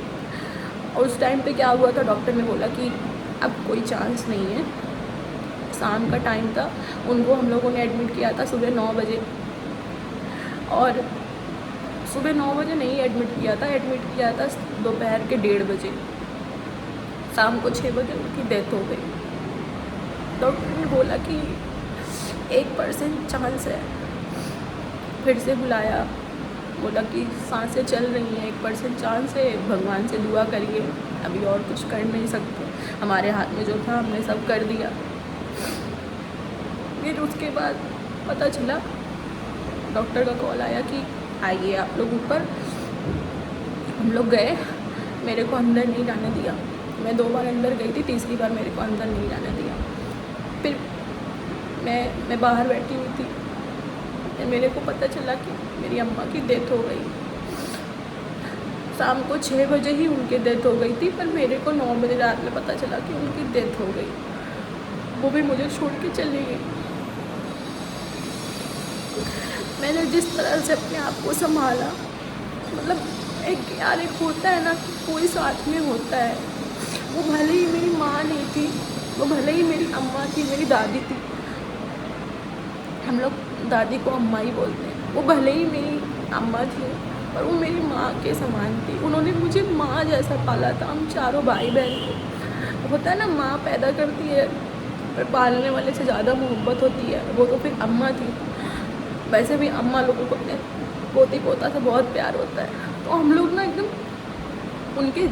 और उस टाइम पे क्या हुआ था, डॉक्टर ने बोला कि अब कोई चांस नहीं है। शाम का टाइम था, उनको हम लोगों ने एडमिट किया था सुबह 9 बजे, और सुबह 9 बजे नहीं एडमिट किया था दोपहर के 1:30 बजे। शाम को 6 बजे उनकी डेथ हो गई। डॉक्टर ने बोला कि 1% चांस है। फिर से बुलाया, बोला कि सांसें चल रही हैं, 1% चांस है, भगवान से दुआ करिए, अभी और कुछ कर नहीं सकते। हमारे हाथ में जो था हमने सब कर दिया। फिर उसके बाद पता चला, डॉक्टर का कॉल आया कि आइए आप लोग ऊपर। हम लोग गए, मेरे को अंदर नहीं जाने दिया। मैं 2 बार अंदर गई थी, तीसरी बार मेरे को अंदर नहीं जाने दिया। फिर मैं बाहर बैठी हुई थी, मेरे को पता चला कि मेरी अम्मा की डेथ हो गई। शाम को 6 बजे ही उनकी डेथ हो गई थी, पर मेरे को 9 बजे रात में पता चला कि उनकी डेथ हो गई। वो भी मुझे छोड़ के चली गई। मैंने जिस तरह से अपने आप को संभाला, मतलब एक यार एक होता है ना कि कोई साथ में होता है। वो भले ही मेरी माँ नहीं थी, वो भले ही मेरी अम्मा थी, मेरी दादी थी, हम लोग दादी को अम्मा ही बोलते हैं। वो भले ही मेरी अम्मा थी पर वो मेरी माँ के समान थी। उन्होंने मुझे माँ जैसा पाला था। हम चारों भाई बहन, होता है ना माँ पैदा करती है पर पालने वाले से ज़्यादा मोहब्बत होती है, वो तो फिर अम्मा थी। वैसे भी अम्मा लोगों को अपने पोती पोता से बहुत प्यार होता है, तो हम लोग ना एकदम उनके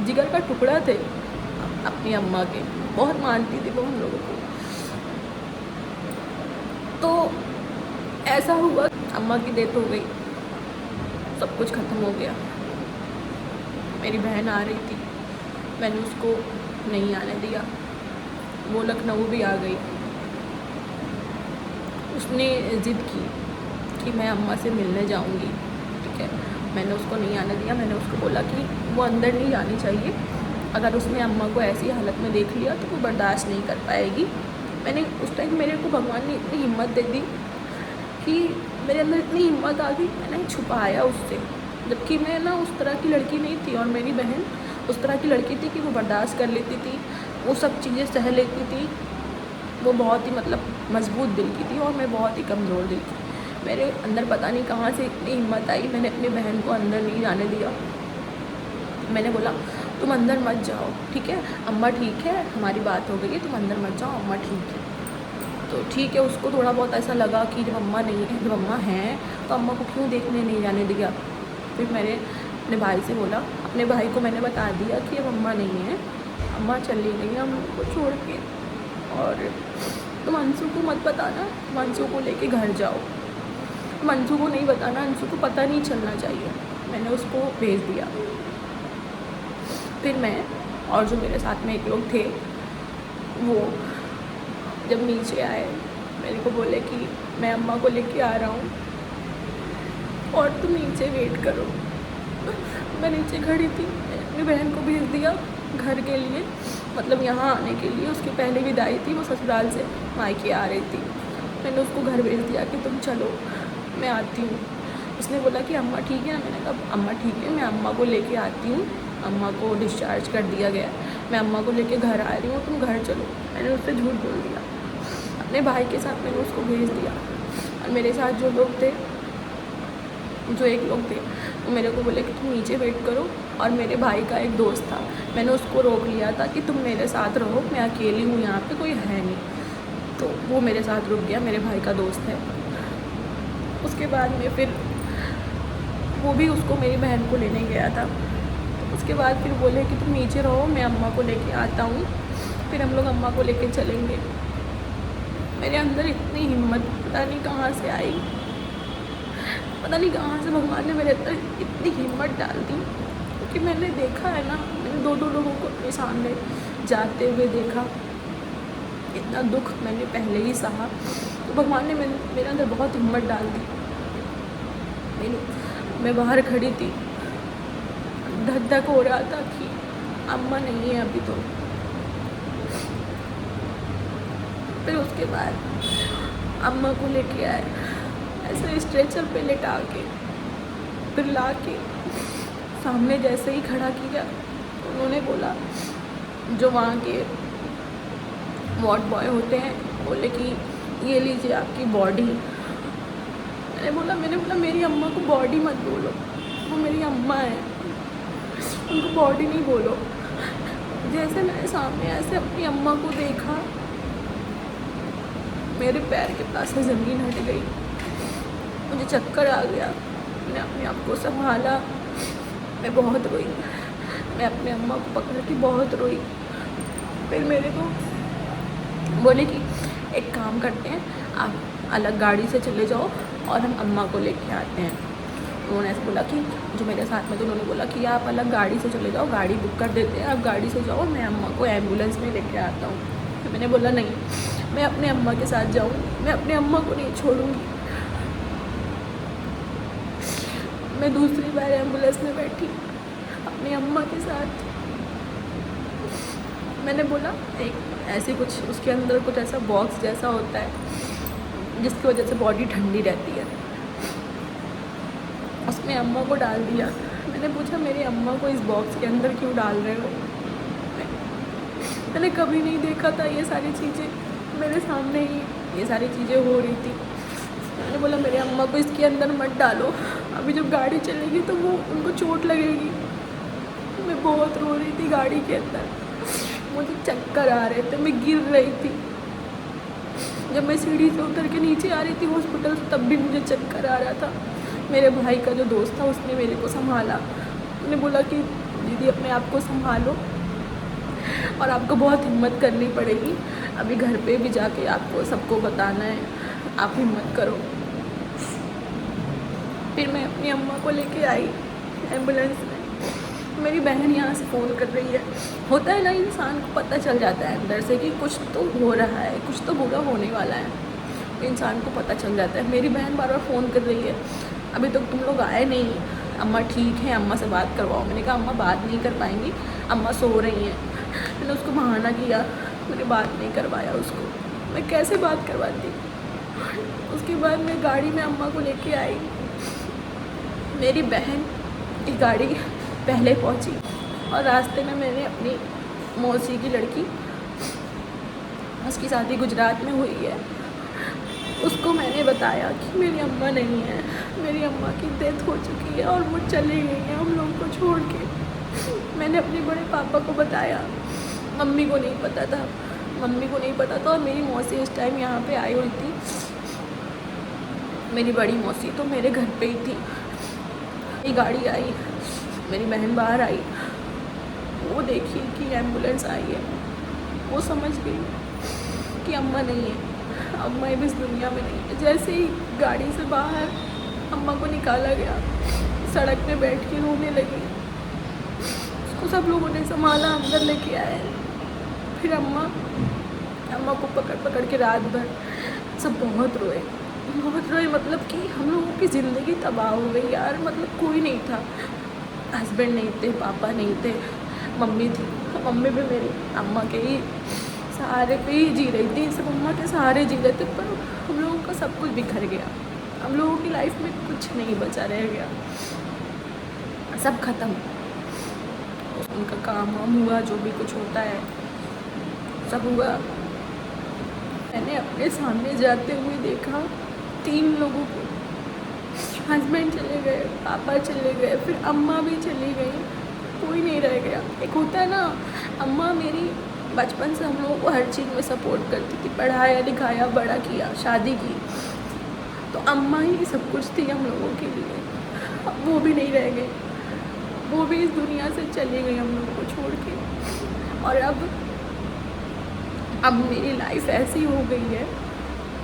जिगर का टुकड़ा थे अपनी अम्मा के। बहुत मानती थी वो हम लोगों को। तो ऐसा हुआ, अम्मा की डेथ हो गई, सब कुछ ख़त्म हो गया। मेरी बहन आ रही थी, मैंने उसको नहीं आने दिया। वो लखनऊ भी आ गई। उसने ज़िद की कि मैं अम्मा से मिलने जाऊंगी, ठीक है। मैंने उसको नहीं आने दिया। मैंने उसको बोला कि वो अंदर नहीं जानी चाहिए, अगर उसने अम्मा को ऐसी हालत में देख लिया तो वो बर्दाश्त नहीं कर पाएगी। मैंने उस टाइम, मेरे को भगवान ने इतनी हिम्मत दे दी कि मेरे अंदर इतनी हिम्मत आ गई, मैंने छुपाया उससे। जबकि मैं ना उस तरह की लड़की नहीं थी, और मेरी बहन उस तरह की लड़की थी कि वो बर्दाश्त कर लेती थी, वो सब चीज़ें सह लेती थी। वो बहुत ही मतलब मजबूत दिल की थी और मैं बहुत ही कमज़ोर दिल की। मेरे अंदर पता नहीं कहाँ से इतनी हिम्मत आई, मैंने अपनी बहन को अंदर नहीं जाने दिया। मैंने बोला तुम अंदर मत जाओ, ठीक है, अम्मा ठीक है, हमारी बात हो गई है, तुम अंदर मत जाओ, अम्मा ठीक है। तो ठीक है, उसको थोड़ा बहुत ऐसा लगा कि जब अम्मा नहीं है, जब अम्मा हैं तो अम्मा को क्यों देखने नहीं जाने दिया। फिर मैंने अपने भाई से बोला, अपने भाई को मैंने बता दिया कि अब अम्मा नहीं है, अम्मा चली गई है हम को छोड़ के, और तुम अंशु को मत बताना, तुम अंशु को लेके घर जाओ। अंशु को नहीं बताना, अंशु को पता नहीं चलना चाहिए। मैंने उसको भेज दिया। फिर मैं और जो मेरे साथ में एक लोग थे, वो जब नीचे आए मेरे को बोले कि मैं अम्मा को लेके आ रहा हूँ और तुम नीचे वेट करो। मैं नीचे खड़ी थी, अपनी बहन को भेज दिया घर के लिए, मतलब यहाँ आने के लिए। उसकी पहले विदाई थी, वो ससुराल से मायके आ रही थी। मैंने उसको घर भेज दिया कि तुम चलो, मैं आती हूँ। उसने बोला कि अम्मा ठीक है। मैंने कहा अम्मा ठीक है, मैं अम्मा को लेके आती हूँ, अम्मा को डिस्चार्ज कर दिया गया, मैं अम्मा को लेके घर आ रही हूँ, तुम घर चलो। मैंने उससे झूठ बोल दिया। अपने भाई के साथ मैंने उसको भेज दिया। और मेरे साथ जो लोग थे, जो एक लोग थे, वो मेरे को बोले कि तुम नीचे वेट करो। और मेरे भाई का एक दोस्त था, मैंने उसको रोक लिया था कि तुम मेरे साथ रहो, मैं अकेली हूँ यहाँ पे, कोई है नहीं। तो वो मेरे साथ रुक गया, मेरे भाई का दोस्त है। उसके बाद में फिर वो भी उसको, मेरी बहन को लेने गया था। उसके बाद फिर बोले कि तुम नीचे रहो, मैं अम्मा को लेके आता हूँ, फिर हम लोग अम्मा को लेके चलेंगे। मेरे अंदर इतनी हिम्मत पता नहीं कहाँ से आई, पता नहीं कहाँ से भगवान ने मेरे अंदर इतनी हिम्मत डाल दी। क्योंकि मैंने देखा है ना, मैंने दो लोगों को अपने सामने जाते हुए देखा, इतना दुख मैंने पहले ही सहा। तो भगवान ने मेरे अंदर बहुत हिम्मत डाल दी। मैं बाहर खड़ी थी, धक धक हो रहा था कि अम्मा नहीं है अभी तो। फिर उसके बाद अम्मा को लेके आए, ऐसे स्ट्रेचर पे लेटा के, फिर ला के सामने जैसे ही खड़ा किया, उन्होंने बोला, जो वहाँ के वार्ड बॉय होते हैं, बोले कि ये लीजिए आपकी बॉडी। मैंने बोला मेरी अम्मा को बॉडी मत बोलो, वो मेरी अम्मा है, उनको बॉडी नहीं बोलो। जैसे मैंने सामने ऐसे अपनी अम्मा को देखा, मेरे पैर के पास से ज़मीन हट गई, मुझे चक्कर आ गया। मैंने अपने आप को संभाला, मैं बहुत रोई, मैं अपने अम्मा को पकड़ के बहुत रोई। फिर मेरे को बोले कि एक काम करते हैं, आप अलग गाड़ी से चले जाओ और हम अम्मा को लेके आते हैं। उन्होंने ऐसे बोला कि जो मेरे साथ में, तो उन्होंने बोला कि आप अलग गाड़ी से चले जाओ, गाड़ी बुक कर देते हैं, आप गाड़ी से जाओ, मैं अम्मा को एम्बुलेंस में लेके आता हूँ। फिर मैंने बोला नहीं, मैं अपने अम्मा के साथ जाऊँगी, मैं अपने अम्मा को नहीं छोड़ूंगी। मैं दूसरी बार एम्बुलेंस में बैठी अपनी अम्मा के साथ। मैंने बोला एक ऐसे कुछ उसके अंदर कुछ ऐसा बॉक्स जैसा होता है जिसकी वजह से बॉडी ठंडी रहती है, उसमें अम्मा को डाल दिया। मैंने पूछा मेरी अम्मा को इस बॉक्स के अंदर क्यों डाल रहे हो? मैंने कभी नहीं देखा था ये सारी चीज़ें, मेरे सामने ही ये सारी चीज़ें हो रही थी। मैंने बोला मेरी अम्मा को इसके अंदर मत डालो, अभी जब गाड़ी चलेगी तो वो उनको चोट लगेगी। मैं बहुत रो रही थी गाड़ी के अंदर, मुझे चक्कर आ रहे थे, मैं गिर रही थी। जब मैं सीढ़ी से उतर के नीचे आ रही थी हॉस्पिटल से, तब भी मुझे चक्कर आ रहा था। मेरे भाई का जो दोस्त था उसने मेरे को संभाला, उसने बोला कि दीदी अपने आप को संभालो और आपको बहुत हिम्मत करनी पड़ेगी, अभी घर पे भी जाके आपको सबको बताना है, आप हिम्मत करो। फिर मैं अपनी अम्मा को लेके आई एम्बुलेंस में। मेरी बहन यहाँ से फ़ोन कर रही है। होता है ना, इंसान को पता चल जाता है अंदर से कि कुछ तो हो रहा है, कुछ तो बुरा होने वाला है, इंसान को पता चल जाता है। मेरी बहन बार बार फ़ोन कर रही है, अभी तक तुम लोग आए नहीं, अम्मा ठीक है, अम्मा से बात करवाओ। मैंने कहा अम्मा बात नहीं कर पाएंगी, अम्मा सो रही हैं। मैंने उसको बहाना किया, मैंने बात नहीं करवाया उसको, मैं कैसे बात करवाती। उसके बाद मैं गाड़ी में अम्मा को लेके आई। मेरी बहन की गाड़ी पहले पहुंची और रास्ते में मैंने अपनी मौसी की लड़की, उसकी शादी गुजरात में हुई है, उसको मैंने बताया कि मेरी अम्मा नहीं है, मेरी अम्मा की डेथ हो चुकी है और वो चली गई है हम लोग को छोड़ के। मैंने अपने बड़े पापा को बताया, मम्मी को नहीं पता था, मम्मी को नहीं पता था। और मेरी मौसी इस टाइम यहाँ पे आई हुई थी, मेरी बड़ी मौसी तो मेरे घर पे ही थी। ये गाड़ी आई, मेरी बहन बाहर आई, वो देखी कि एम्बुलेंस आई है, वो समझ गई कि अम्मा नहीं है, अम्मा इस दुनिया में नहीं है। जैसे ही गाड़ी से बाहर अम्मा को निकाला गया, सड़क पे बैठ के रोने लगी। उसको सब लोगों ने संभाला, अंदर लेके आए। फिर अम्मा को पकड़ पकड़ के रात भर सब बहुत रोए, मतलब कि हम लोगों की ज़िंदगी तबाह हो गई यार। मतलब कोई नहीं था, हस्बैंड नहीं थे, पापा नहीं थे, मम्मी थी। मम्मी भी मेरी अम्मा के ही सहारे पे ही जी रही थी, सब अम्मा के सहारे जी रहे थे। पर हम लोगों का सब कुछ बिखर गया, हम लोगों की लाइफ में कुछ नहीं बचा रह गया, सब ख़त्म। उनका काम वाम हुआ, जो भी कुछ होता है सब हुआ। मैंने अपने सामने जाते हुए देखा 3 लोगों को, हस्बैंड चले गए, पापा चले गए, फिर अम्मा भी चली गई, कोई नहीं रह गया। एक होता है ना, अम्मा मेरी बचपन से हम लोगों को हर चीज़ में सपोर्ट करती थी, पढ़ाया लिखाया, बड़ा किया, शादी की, तो अम्मा ही सब कुछ थी हम लोगों के लिए। अब वो भी नहीं रह गए, वो भी इस दुनिया से चली गई हम लोगों को छोड़ के। और अब मेरी लाइफ ऐसी हो गई है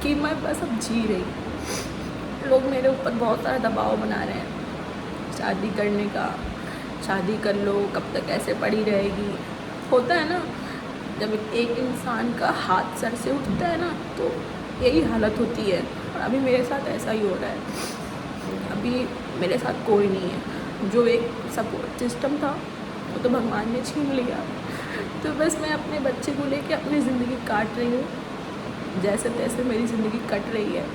कि मैं बस अब जी रही। लोग मेरे ऊपर बहुत सारा दबाव बना रहे हैं शादी करने का, शादी कर लो, कब तक ऐसे पड़ी रहेगी। होता है ना, जब एक इंसान का हाथ सर से उठता है ना, तो यही हालत होती है। और अभी मेरे साथ ऐसा ही हो रहा है। अभी मेरे साथ कोई नहीं है, जो एक सपोर्ट सिस्टम था वो तो भगवान ने छीन लिया। तो बस मैं अपने बच्चे को लेके अपनी ज़िंदगी काट रही हूँ, जैसे तैसे मेरी ज़िंदगी कट रही है।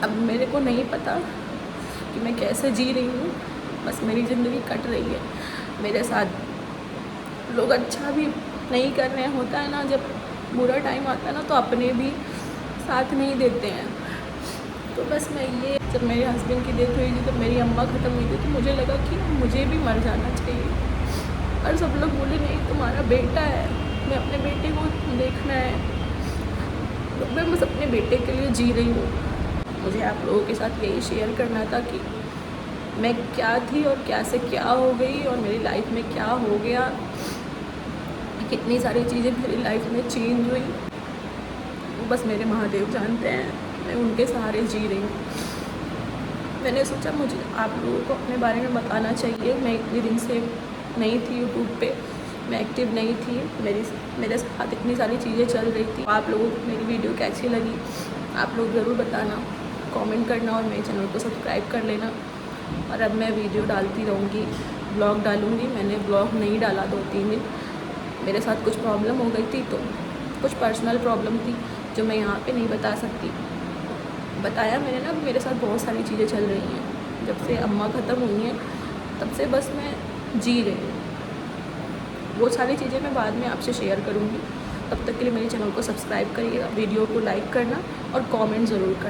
अब मेरे को नहीं पता कि मैं कैसे जी रही हूँ, बस मेरी ज़िंदगी कट रही है। मेरे साथ लोग अच्छा भी नहीं कर रहे हैं। होता है ना, जब बुरा टाइम आता है ना, तो अपने भी साथ नहीं देते हैं। तो बस मैं ये, जब मेरे हस्बैंड की डेथ हुई थी, जब मेरी अम्मा ख़त्म हुई थी, तो मुझे लगा कि मुझे भी मर जाना चाहिए। और सब लोग बोले नहीं, तुम्हारा बेटा है, मैं अपने बेटे को देखना है, मैं बस अपने बेटे के लिए जी रही हूँ। मुझे आप लोगों के साथ यही शेयर करना था कि मैं क्या थी और क्या से क्या हो गई और मेरी लाइफ में क्या हो गया, कितनी सारी चीज़ें मेरी लाइफ में चेंज हुई, वो बस मेरे महादेव जानते हैं। मैं उनके सहारे जी रही हूँ। मैंने सोचा मुझे आप लोगों को अपने बारे में बताना चाहिए। मैं इतने दिन से नहीं थी यूट्यूब पे, मैं एक्टिव नहीं थी, मेरे साथ इतनी सारी चीज़ें चल रही थी। आप लोगों को मेरी वीडियो कैसी लगी आप लोग ज़रूर बताना, कमेंट करना और मेरे चैनल को सब्सक्राइब कर लेना। और अब मैं वीडियो डालती रहूँगी, ब्लॉग डालूँगी। मैंने ब्लॉग नहीं डाला 2-3 दिन, मेरे साथ कुछ प्रॉब्लम हो गई थी, तो कुछ पर्सनल प्रॉब्लम थी जो मैं यहाँ पे नहीं बता सकती। बताया मैंने ना, मेरे साथ बहुत सारी चीज़ें चल रही हैं। जब से अम्मा ख़त्म हुई हैं तब से बस मैं जी रही हूँ। वो सारी चीज़ें मैं बाद में आपसे शेयर करूँगी। तब तक के लिए मेरे चैनल को सब्सक्राइब करिएगा, वीडियो को लाइक करना और कमेंट ज़रूर करना।